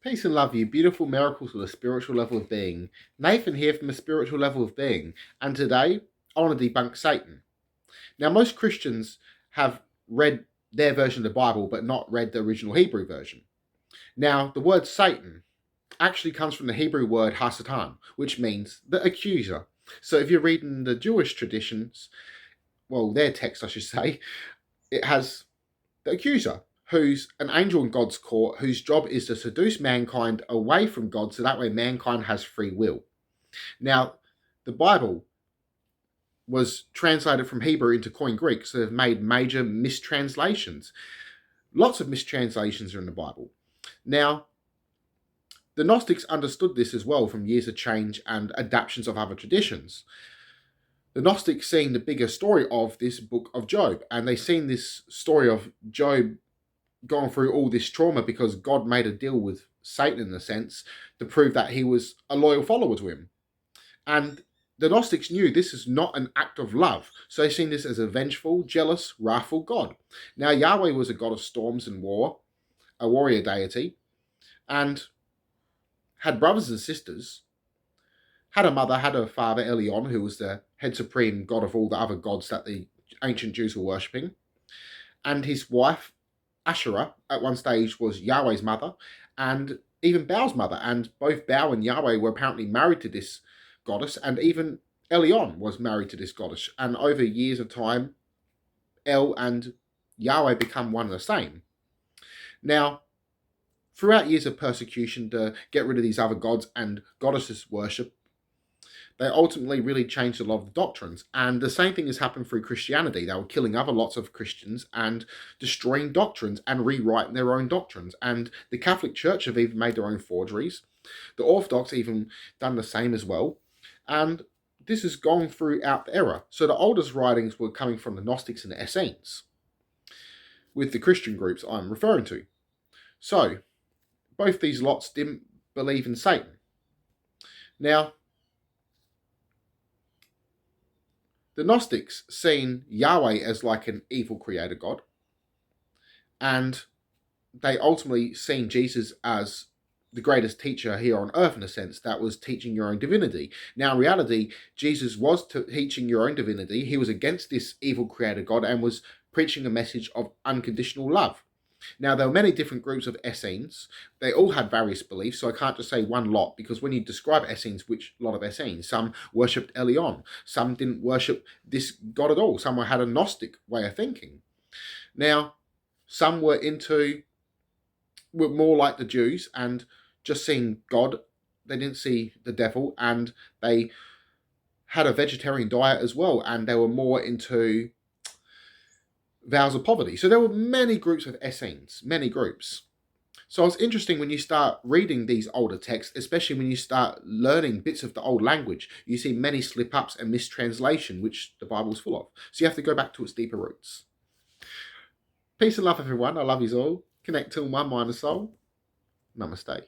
Peace and love, you beautiful miracles with a spiritual level of being. Nathan here from a spiritual level of being, and today I want to debunk Satan. Now, most Christians have read their version of the Bible, but not read the original Hebrew version. Now, the word Satan actually comes from the Hebrew word Hasatan, which means the accuser. So if you're reading the Jewish traditions, well, their text, I should say, it has the accuser, who's an angel in God's court, whose job is to seduce mankind away from God, so that way mankind has free will. Now, the Bible was translated from Hebrew into Koine Greek, so they've made major mistranslations. Lots of mistranslations are in the Bible. Now, the Gnostics understood this as well from years of change and adaptations of other traditions. The Gnostics seen the bigger story of this book of Job, and they seen this story of Job going through all this trauma because God made a deal with Satan, in a sense, to prove that he was a loyal follower to him. And the Gnostics knew this is not an act of love, so they seen this as a vengeful, jealous, wrathful God. Now, Yahweh was a god of storms and war, a warrior deity, and had brothers and sisters, had a mother, had a father, Elion, who was the head supreme god of all the other gods that the ancient Jews were worshipping, and his wife, Asherah, at one stage was Yahweh's mother, and even Baal's mother, and both Baal and Yahweh were apparently married to this goddess, and even Elion was married to this goddess, and over years of time, El and Yahweh become one and the same. Now, throughout years of persecution to get rid of these other gods and goddesses worship, they ultimately really changed a lot of the doctrines. And the same thing has happened through Christianity. They were killing other lots of Christians and destroying doctrines and rewriting their own doctrines. And the Catholic Church have even made their own forgeries. The Orthodox even done the same as well. And this has gone throughout the era. So the oldest writings were coming from the Gnostics and the Essenes, with the Christian groups I'm referring to. So, both these lots didn't believe in Satan. Now, the Gnostics seen Yahweh as like an evil creator god, and they ultimately seen Jesus as the greatest teacher here on earth, in a sense, that was teaching your own divinity. Now, in reality, Jesus was teaching your own divinity. He was against this evil creator god and was preaching a message of unconditional love. Now, there were many different groups of Essenes. They all had various beliefs, so I can't just say one lot, because when you describe Essenes, which lot of Essenes? Some worshipped Elion. Some didn't worship this god at all. Some had a Gnostic way of thinking. Now, some were more like the Jews and just seeing God. They didn't see the devil, and they had a vegetarian diet as well, and they were more into vows of poverty. So there were many groups of Essenes, many groups. So it's interesting when you start reading these older texts, especially when you start learning bits of the old language, you see many slip-ups and mistranslation, which the Bible's full of. So you have to go back to its deeper roots. Peace and love, everyone. I love you all. Connect to one mind and soul. Namaste.